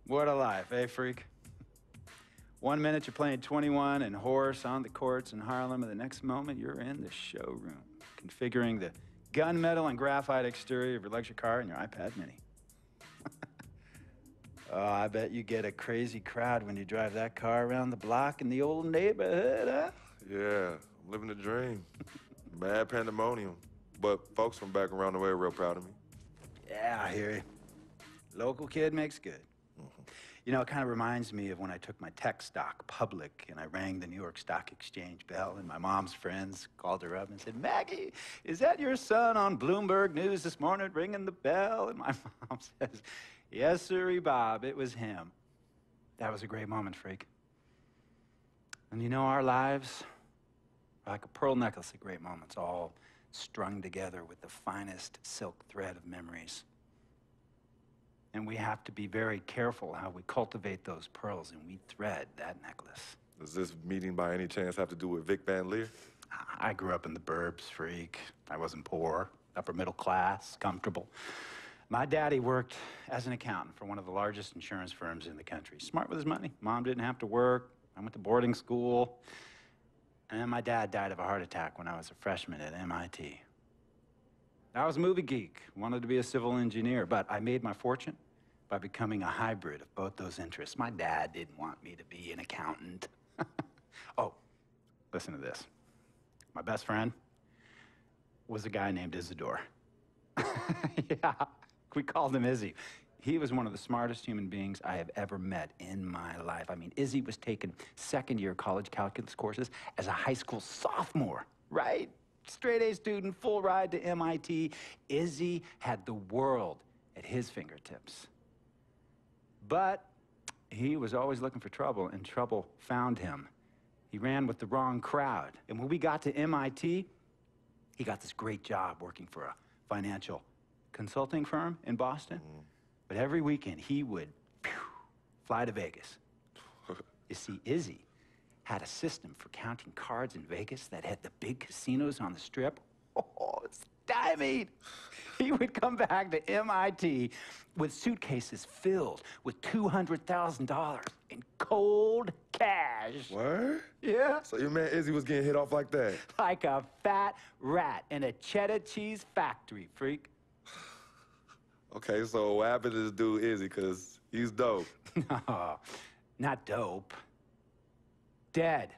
What a life, eh, freak? 1 minute you're playing 21 and horse on the courts in Harlem, and the next moment you're in the showroom, configuring the gunmetal and graphite exterior of your luxury car and your iPad mini. Oh, I bet you get a crazy crowd when you drive that car around the block in the old neighborhood, huh? Yeah, I'm living the dream. Mad pandemonium. But folks from back around the way are real proud of me. Yeah, I hear you. Local kid makes good. You know, it kind of reminds me of when I took my tech stock public and I rang the New York Stock Exchange bell, and my mom's friends called her up and said, "Maggie, is that your son on Bloomberg News this morning ringing the bell?" And my mom says, "Yes, sirree, Bob, it was him." That was a great moment, freak. And you know, our lives are like a pearl necklace of great moments, all strung together with the finest silk thread of memories. And we have to be very careful how we cultivate those pearls and we thread that necklace. Does this meeting by any chance have to do with Vic Van Leer? I grew up in the burbs, freak. I wasn't poor, upper middle class, comfortable. My daddy worked as an accountant for one of the largest insurance firms in the country. Smart with his money. Mom didn't have to work. I went to boarding school. And then my dad died of a heart attack when I was a freshman at MIT. I was a movie geek, wanted to be a civil engineer, but I made my fortune by becoming a hybrid of both those interests. My dad didn't want me to be an accountant. Oh, listen to this. My best friend was a guy named Isidore. Yeah, we called him Izzy. He was one of the smartest human beings I have ever met in my life. I mean, Izzy was taking second-year college calculus courses as a high school sophomore, right? Straight-A student, full ride to MIT. Izzy had the world at his fingertips. But he was always looking for trouble, and trouble found him. He ran with the wrong crowd. And when we got to MIT, he got this great job working for a financial consulting firm in Boston. But every weekend, he would fly to Vegas. You see, Izzy had a system for counting cards in Vegas that had the big casinos on the Strip. Oh, stymied. He would come back to MIT with suitcases filled with $200,000 in cold cash. What? Yeah. So your man Izzy was getting hit off like that? Like a fat rat in a cheddar cheese factory, freak. Okay, so what happened to this dude Izzy? Because he's dope. No, not dope. Dead.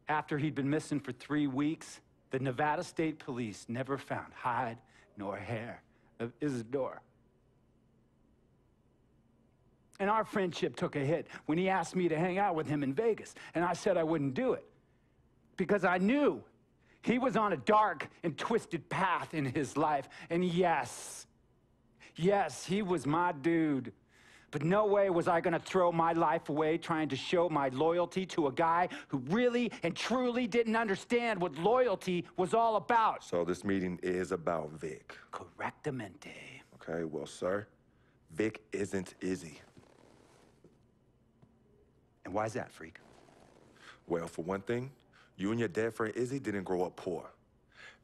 After he'd been missing for 3 weeks, the Nevada State Police never found hide nor hair of Isidore. And our friendship took a hit when he asked me to hang out with him in Vegas, and I said I wouldn't do it because I knew he was on a dark and twisted path in his life. And yes, he was my dude. But no way was I gonna throw my life away trying to show my loyalty to a guy who really and truly didn't understand what loyalty was all about. So this meeting is about Vic. Correctamente. Okay, well, sir, Vic isn't Izzy. And why's that, freak? Well, for one thing, you and your dead friend Izzy didn't grow up poor.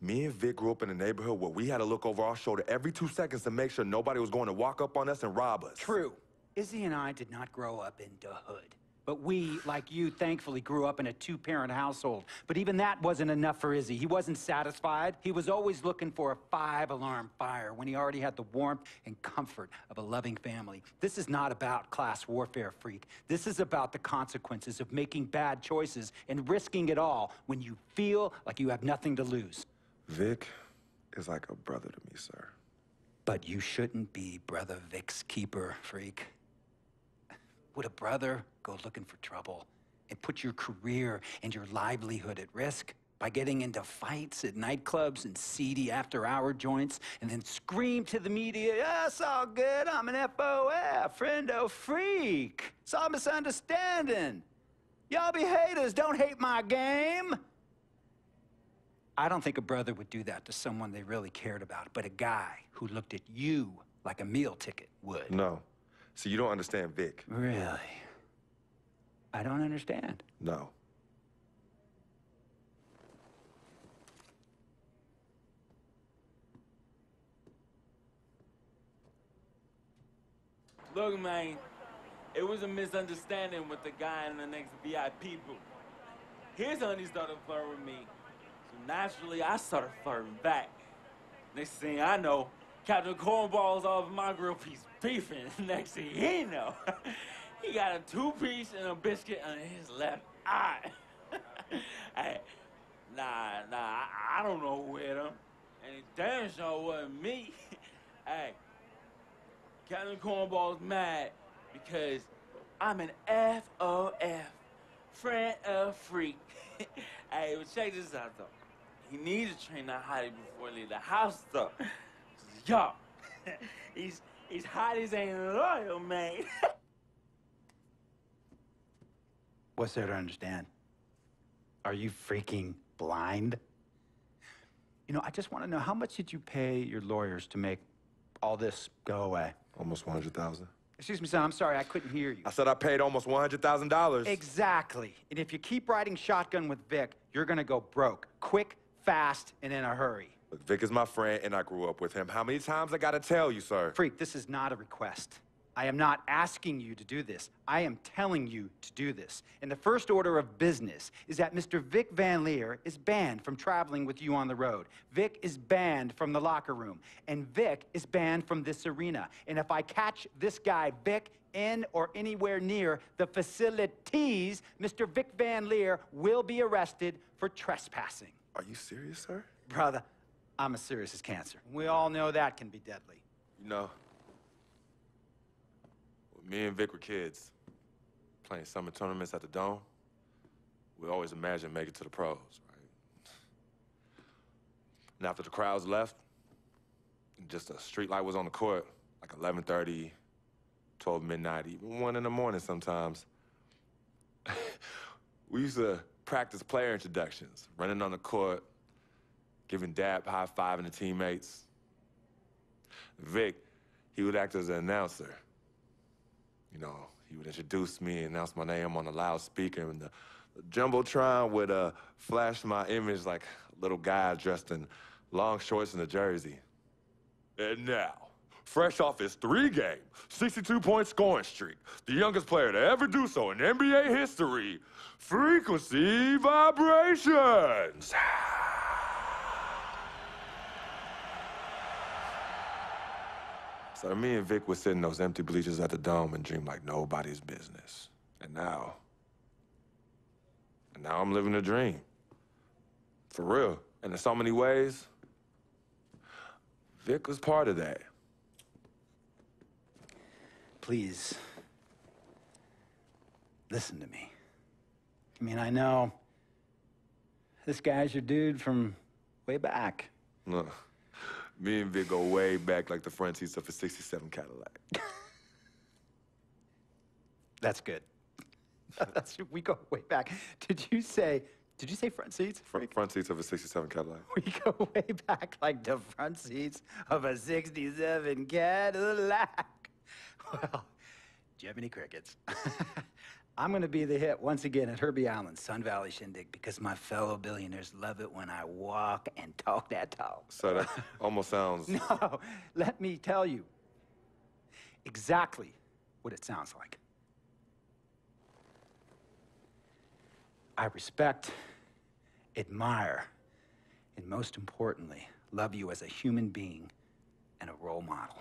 Me and Vic grew up in a neighborhood where we had to look over our shoulder every 2 seconds to make sure nobody was going to walk up on us and rob us. True. Izzy and I did not grow up in the hood. But we, like you, thankfully grew up in a 2-parent household. But even that wasn't enough for Izzy. He wasn't satisfied. He was always looking for a 5-alarm fire when he already had the warmth and comfort of a loving family. This is not about class warfare, freak. This is about the consequences of making bad choices and risking it all when you feel like you have nothing to lose. Vic is like a brother to me, sir. But you shouldn't be Brother Vic's keeper, freak. Would a brother go looking for trouble and put your career and your livelihood at risk by getting into fights at nightclubs and seedy after-hour joints and then scream to the media, "Yeah, it's all good, I'm an FOF, friendo freak. It's all misunderstanding. Y'all be haters, don't hate my game." I don't think a brother would do that to someone they really cared about, but a guy who looked at you like a meal ticket would. No. See, you don't understand Vic. Really? I don't understand. No. Look, man, it was a misunderstanding with the guy in the next VIP booth. His honey started flirting with me, so naturally I started flirting back. Next thing I know, Captain Cornball's off my grill piece beefing. Next thing he know, he got a 2-piece and a biscuit under his left eye. Hey, I don't know who hit him. And it damn sure wasn't me. Hey, Captain Cornball's mad because I'm an FOF, friend of freak. Hey, but check this out, though. He needs to train that hottie before he leave the house, though. Yo, he's hotties ain't loyal, man. What's there to understand? Are you freaking blind? You know, I just want to know, how much did you pay your lawyers to make all this go away? Almost $100,000. Excuse me, son, I'm sorry, I couldn't hear you. I said I paid almost $100,000. Exactly. And if you keep riding shotgun with Vic, you're gonna go broke. Quick, fast, and in a hurry. Look, Vic is my friend, and I grew up with him. How many times I gotta tell you, sir? Freak, this is not a request. I am not asking you to do this. I am telling you to do this. And the first order of business is that Mr. Vic Van Leer is banned from traveling with you on the road. Vic is banned from the locker room. And Vic is banned from this arena. And if I catch this guy, Vic, in or anywhere near the facilities, Mr. Vic Van Leer will be arrested for trespassing. Are you serious, sir? Brother, I'm as serious as cancer. We all know that can be deadly. You know, when me and Vic were kids, playing summer tournaments at the Dome, we always imagined making it to the pros, right? And after the crowds left, just a street light was on the court, like 11:30, 12 midnight, even 1 in the morning sometimes. We used to practice player introductions, running on the court, giving dab, high-fiving the teammates. Vic, he would act as an announcer. You know, he would introduce me, announce my name on the loudspeaker, and the Jumbotron would flash my image like a little guy dressed in long shorts and a jersey. And now, fresh off his 3-game, 62-point scoring streak, the youngest player to ever do so in NBA history, Frequency Vibrations. So me and Vic would sit in those empty bleachers at the Dome and dream like nobody's business. And now I'm living a dream. For real. And in so many ways, Vic was part of that. Please, listen to me. I mean, I know this guy's your dude from way back. Look, me and Vic go way back like the front seats of a '67 Cadillac. That's good. We go way back. Did you say front seats? Front seats of a '67 Cadillac. We go way back like the front seats of a '67 Cadillac. Well, Jiminy Crickets. I'm gonna be the hit once again at Herbie Allen's Sun Valley Shindig because my fellow billionaires love it when I walk and talk that talk. So that almost sounds... No, let me tell you exactly what it sounds like. I respect, admire, and most importantly, love you as a human being and a role model.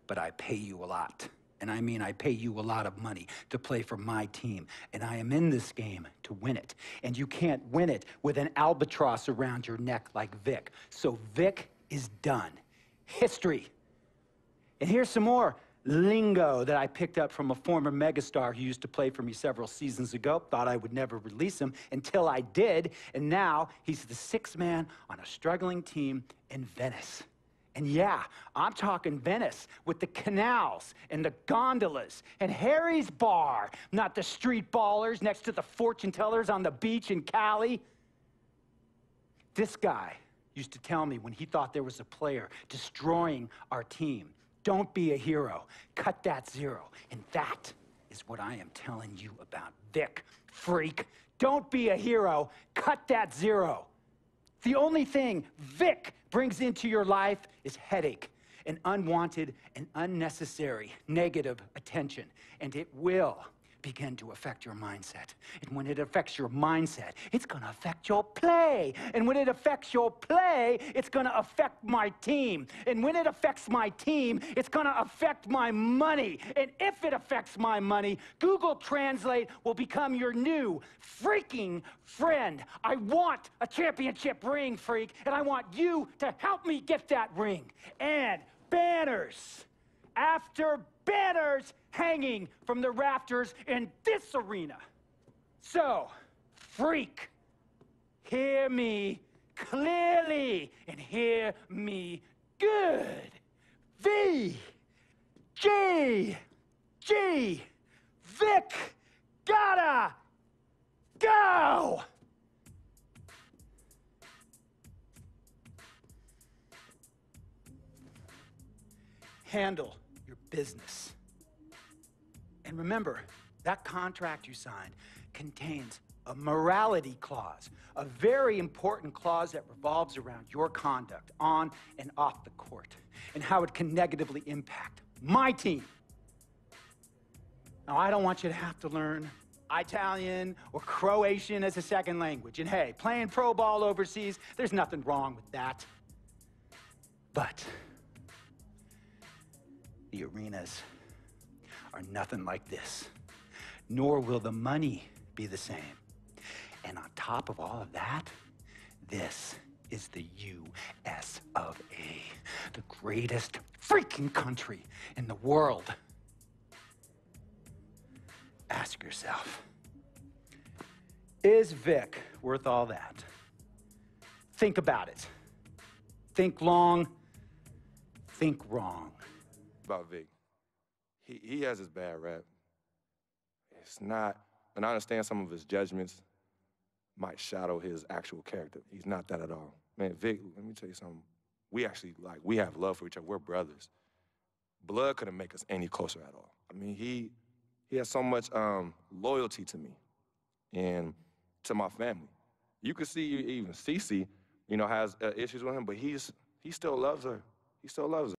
But I pay you a lot. And I mean, I pay you a lot of money to play for my team. And I am in this game to win it. And you can't win it with an albatross around your neck like Vic. So Vic is done. History. And here's some more lingo that I picked up from a former megastar who used to play for me several seasons ago. Thought I would never release him until I did. And now he's the 6th man on a struggling team in Venice. And yeah, I'm talking Venice with the canals and the gondolas and Harry's Bar, not the street ballers next to the fortune tellers on the beach in Cali. This guy used to tell me when he thought there was a player destroying our team, don't be a hero, cut that zero. And that is what I am telling you about Vic, freak. Don't be a hero, cut that zero. The only thing Vic brings into your life is headache and unwanted and unnecessary negative attention, and it will begin to affect your mindset. And when it affects your mindset, it's gonna affect your play. And when it affects your play, it's gonna affect my team. And when it affects my team, it's gonna affect my money. And if it affects my money, Google Translate will become your new freaking friend. I want a championship ring, freak, and I want you to help me get that ring. And banners after banners hanging from the rafters in this arena. So, freak, hear me clearly and hear me good. V, G, Vic, gotta go! Handle your business. And remember, that contract you signed contains a morality clause, a very important clause that revolves around your conduct on and off the court, and how it can negatively impact my team. Now, I don't want you to have to learn Italian or Croatian as a second language. And hey, playing pro ball overseas, there's nothing wrong with that. But the arenas are nothing like this, nor will the money be the same. And on top of all of that, this is the US of A, the greatest freaking country in the world. Ask yourself, is Vic worth all that? Think about it. Think long, think wrong. About Vic. He has his bad rap. It's not, and I understand some of his judgments might shadow his actual character. He's not that at all. Man, Vic, let me tell you something. We actually, we have love for each other. We're brothers. Blood couldn't make us any closer at all. I mean, he has so much loyalty to me and to my family. You can see even Cece, has issues with him, but he still loves her. He still loves her.